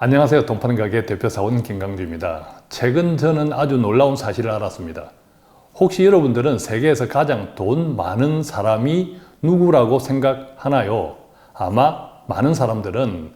안녕하세요. 돈파는 가게 대표사원 김강주입니다. 최근 저는 아주 놀라운 사실을 알았습니다. 혹시 여러분들은 세계에서 가장 돈 많은 사람이 누구라고 생각하나요? 아마 많은 사람들은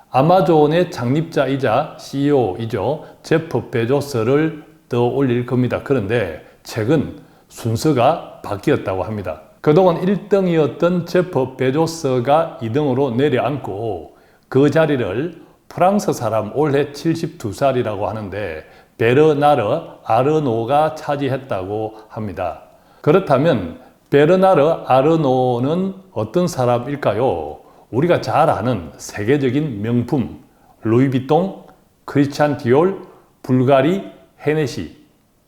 아마존의 창립자이자 CEO이죠. 제프 베조스를 떠올릴 겁니다. 그런데 최근 순서가 바뀌었다고 합니다. 그동안 1등이었던 제프 베조스가 2등으로 내려앉고 그 자리를 프랑스 사람 올해 72살이라고 하는데 베르나르 아르노가 차지했다고 합니다. 그렇다면 베르나르 아르노는 어떤 사람일까요? 우리가 잘 아는 세계적인 명품 루이비통, 크리스찬 디올, 불가리, 헤네시,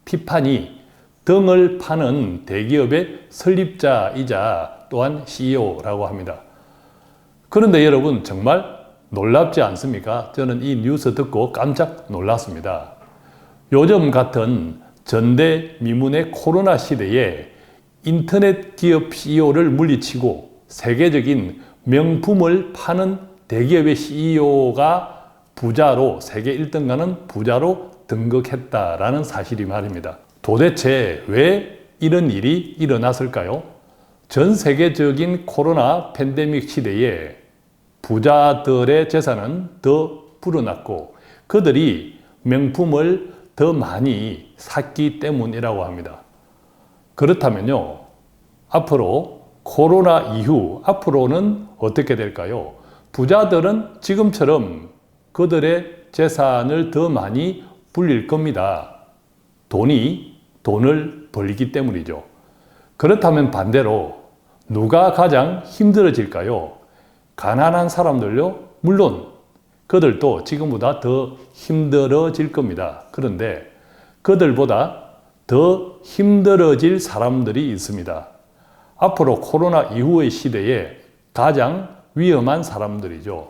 티파니 등을 파는 대기업의 설립자이자 또한 CEO라고 합니다. 그런데 여러분 정말 놀랍지 않습니까? 저는 이 뉴스 듣고 깜짝 놀랐습니다. 요즘 같은 전대미문의 코로나 시대에 인터넷 기업 CEO를 물리치고 세계적인 명품을 파는 대기업의 CEO가 부자로, 세계 1등가는 부자로 등극했다라는 사실이 말입니다. 도대체 왜 이런 일이 일어났을까요? 전 세계적인 코로나 팬데믹 시대에 부자들의 재산은 더 불어났고 그들이 명품을 더 많이 샀기 때문이라고 합니다. 그렇다면요, 앞으로 코로나 이후 앞으로는 어떻게 될까요? 부자들은 지금처럼 그들의 재산을 더 많이 불릴 겁니다. 돈을 벌리기 때문이죠. 그렇다면 반대로 누가 가장 힘들어질까요? 가난한 사람들요? 물론 그들도 지금보다 더 힘들어질 겁니다. 그런데 그들보다 더 힘들어질 사람들이 있습니다. 앞으로 코로나 이후의 시대에 가장 위험한 사람들이죠.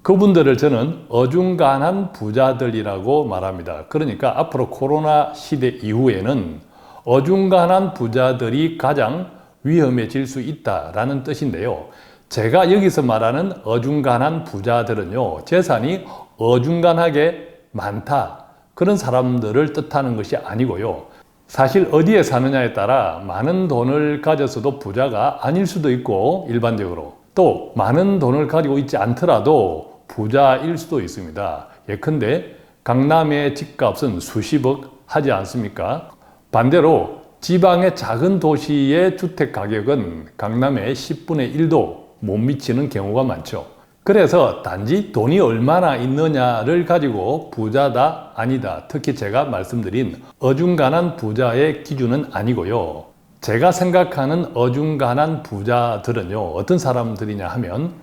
그분들을 저는 어중간한 부자들이라고 말합니다. 그러니까 앞으로 코로나 시대 이후에는 어중간한 부자들이 가장 위험해질 수 있다라는 뜻인데요. 제가 여기서 말하는 어중간한 부자들은요, 재산이 어중간하게 많다, 그런 사람들을 뜻하는 것이 아니고요. 사실 어디에 사느냐에 따라 많은 돈을 가졌어도 부자가 아닐 수도 있고, 일반적으로 또 많은 돈을 가지고 있지 않더라도 부자일 수도 있습니다. 예컨대 강남의 집값은 수십억 하지 않습니까? 반대로 지방의 작은 도시의 주택 가격은 강남의 10분의 1도 못 미치는 경우가 많죠. 그래서 단지 돈이 얼마나 있느냐를 가지고 부자다 아니다, 특히 제가 말씀드린 어중간한 부자의 기준은 아니고요. 제가 생각하는 어중간한 부자들은요, 어떤 사람들이냐 하면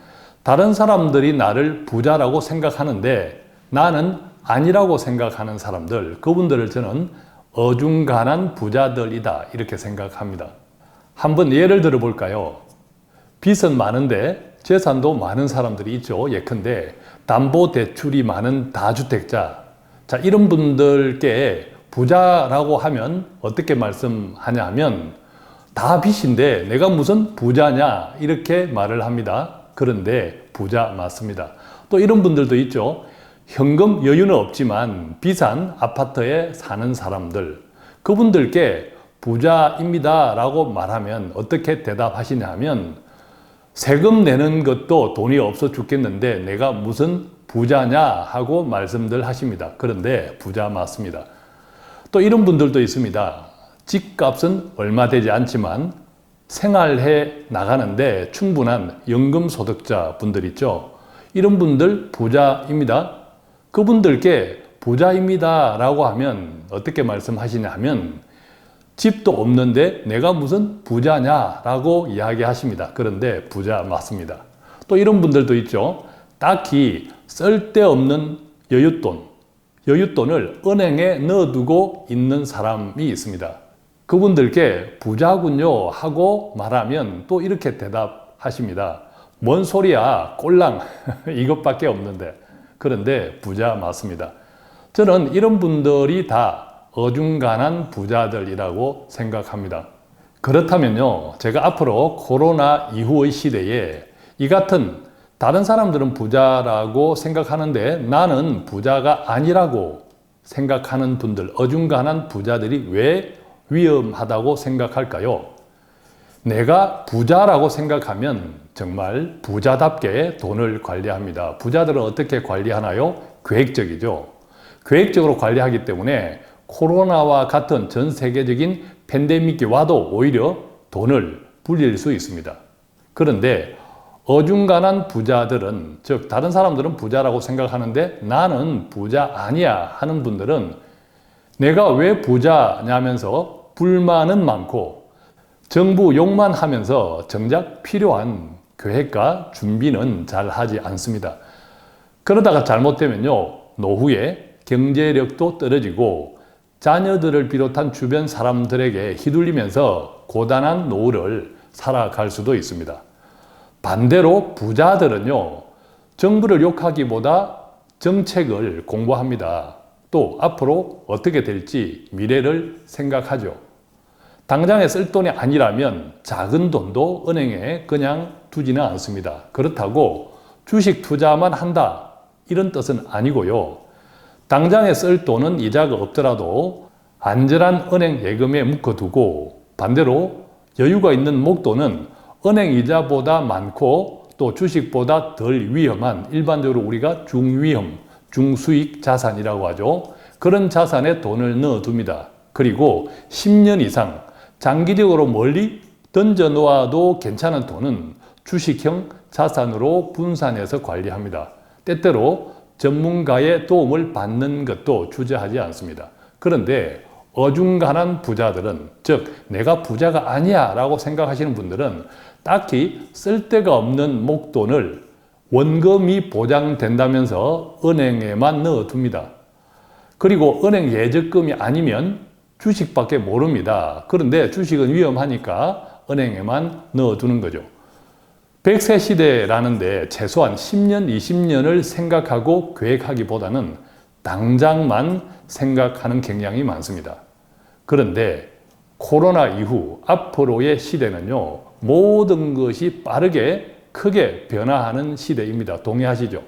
다른 사람들이 나를 부자라고 생각하는데 나는 아니라고 생각하는 사람들, 그분들을 저는 어중간한 부자들이다 이렇게 생각합니다. 한번 예를 들어 볼까요? 빚은 많은데 재산도 많은 사람들이 있죠. 예컨대 담보대출이 많은 다주택자, 자, 이런 분들께 부자라고 하면 어떻게 말씀하냐 하면 다 빚인데 내가 무슨 부자냐 이렇게 말을 합니다. 그런데 부자 맞습니다. 또 이런 분들도 있죠. 현금 여유는 없지만 비싼 아파트에 사는 사람들, 그분들께 부자입니다 라고 말하면 어떻게 대답하시냐 하면 세금 내는 것도 돈이 없어 죽겠는데 내가 무슨 부자냐 하고 말씀들 하십니다. 그런데 부자 맞습니다. 또 이런 분들도 있습니다. 집값은 얼마 되지 않지만 생활해 나가는데 충분한 연금 소득자 분들 있죠. 이런 분들 부자입니다. 그분들께 부자입니다 라고 하면 어떻게 말씀하시냐 하면 집도 없는데 내가 무슨 부자냐 라고 이야기하십니다. 그런데 부자 맞습니다. 또 이런 분들도 있죠. 딱히 쓸데없는 여윳돈을 은행에 넣어두고 있는 사람이 있습니다. 그분들께 부자군요 하고 말하면 또 이렇게 대답하십니다. 뭔 소리야, 꼴랑 이것밖에 없는데. 그런데 부자 맞습니다. 저는 이런 분들이 다 어중간한 부자들이라고 생각합니다. 그렇다면요, 제가 앞으로 코로나 이후의 시대에 이 같은 다른 사람들은 부자라고 생각하는데 나는 부자가 아니라고 생각하는 분들, 어중간한 부자들이 왜 위험하다고 생각할까요? 내가 부자라고 생각하면 정말 부자답게 돈을 관리합니다. 부자들은 어떻게 관리하나요? 계획적이죠. 계획적으로 관리하기 때문에 코로나와 같은 전 세계적인 팬데믹이 와도 오히려 돈을 불릴 수 있습니다. 그런데 어중간한 부자들은, 즉 다른 사람들은 부자라고 생각하는데 나는 부자 아니야 하는 분들은 내가 왜 부자냐면서 불만은 많고 정부 욕만 하면서 정작 필요한 계획과 준비는 잘 하지 않습니다. 그러다가 잘못되면요, 노후에 경제력도 떨어지고 자녀들을 비롯한 주변 사람들에게 휘둘리면서 고단한 노후를 살아갈 수도 있습니다. 반대로 부자들은요, 정부를 욕하기보다 정책을 공부합니다. 또 앞으로 어떻게 될지 미래를 생각하죠. 당장에 쓸 돈이 아니라면 작은 돈도 은행에 그냥 두지는 않습니다. 그렇다고 주식 투자만 한다, 이런 뜻은 아니고요. 당장에 쓸 돈은 이자가 없더라도 안전한 은행 예금에 묶어두고 반대로 여유가 있는 목돈은 은행 이자보다 많고 또 주식보다 덜 위험한, 일반적으로 우리가 중위험, 중수익 자산이라고 하죠. 그런 자산에 돈을 넣어둡니다. 그리고 10년 이상 장기적으로 멀리 던져 놓아도 괜찮은 돈은 주식형 자산으로 분산해서 관리합니다. 때때로 전문가의 도움을 받는 것도 주저하지 않습니다. 그런데 어중간한 부자들은, 즉 내가 부자가 아니야 라고 생각하시는 분들은 딱히 쓸데가 없는 목돈을 원금이 보장된다면서 은행에만 넣어둡니다. 그리고 은행 예적금이 아니면 주식밖에 모릅니다. 그런데 주식은 위험하니까 은행에만 넣어두는 거죠. 100세 시대라는데 최소한 10년, 20년을 생각하고 계획하기보다는 당장만 생각하는 경향이 많습니다. 그런데 코로나 이후 앞으로의 시대는요, 모든 것이 빠르게 크게 변화하는 시대입니다. 동의하시죠?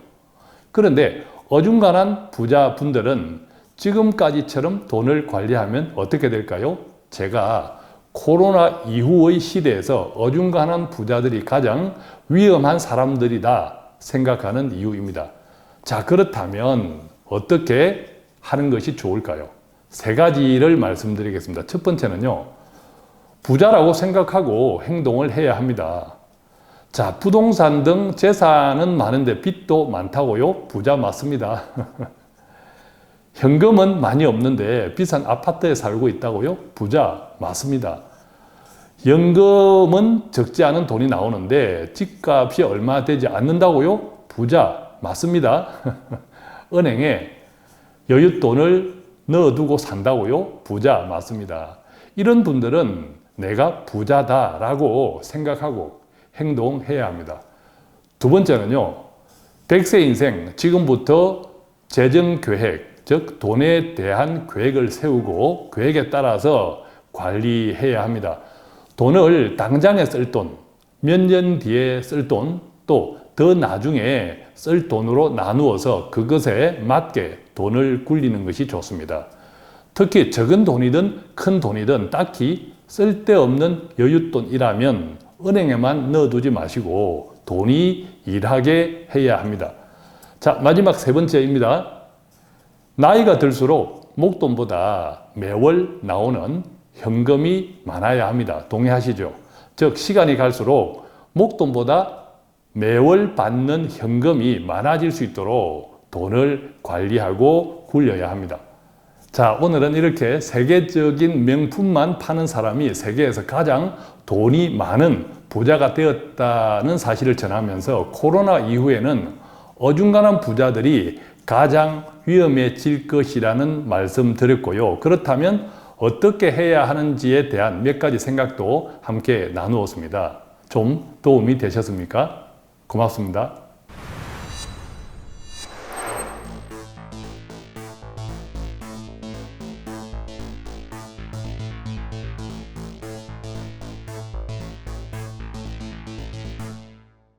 그런데 어중간한 부자분들은 지금까지처럼 돈을 관리하면 어떻게 될까요? 제가 코로나 이후의 시대에서 어중간한 부자들이 가장 위험한 사람들이다 생각하는 이유입니다. 자, 그렇다면 어떻게 하는 것이 좋을까요? 세 가지를 말씀드리겠습니다. 첫 번째는요, 부자라고 생각하고 행동을 해야 합니다. 자, 부동산 등 재산은 많은데 빚도 많다고요? 부자 맞습니다. 현금은 많이 없는데 비싼 아파트에 살고 있다고요? 부자 맞습니다. 연금은 적지 않은 돈이 나오는데 집값이 얼마 되지 않는다고요? 부자 맞습니다. 은행에 여윳돈을 넣어두고 산다고요? 부자 맞습니다. 이런 분들은 내가 부자다라고 생각하고 행동해야 합니다. 두 번째는요, 100세 인생 지금부터 재정계획, 즉 돈에 대한 계획을 세우고 계획에 따라서 관리해야 합니다. 돈을 당장에 쓸 돈, 몇 년 뒤에 쓸 돈, 또 더 나중에 쓸 돈으로 나누어서 그것에 맞게 돈을 굴리는 것이 좋습니다. 특히 적은 돈이든 큰 돈이든 딱히 쓸데없는 여윳돈이라면 은행에만 넣어두지 마시고 돈이 일하게 해야 합니다. 자, 마지막 세 번째입니다. 나이가 들수록 목돈보다 매월 나오는 현금이 많아야 합니다. 동의하시죠? 즉 시간이 갈수록 목돈보다 매월 받는 현금이 많아질 수 있도록 돈을 관리하고 굴려야 합니다. 자, 오늘은 이렇게 세계적인 명품만 파는 사람이 세계에서 가장 돈이 많은 부자가 되었다는 사실을 전하면서 코로나 이후에는 어중간한 부자들이 가장 위험해질 것이라는 말씀 드렸고요. 그렇다면 어떻게 해야 하는지에 대한 몇 가지 생각도 함께 나누었습니다. 좀 도움이 되셨습니까? 고맙습니다.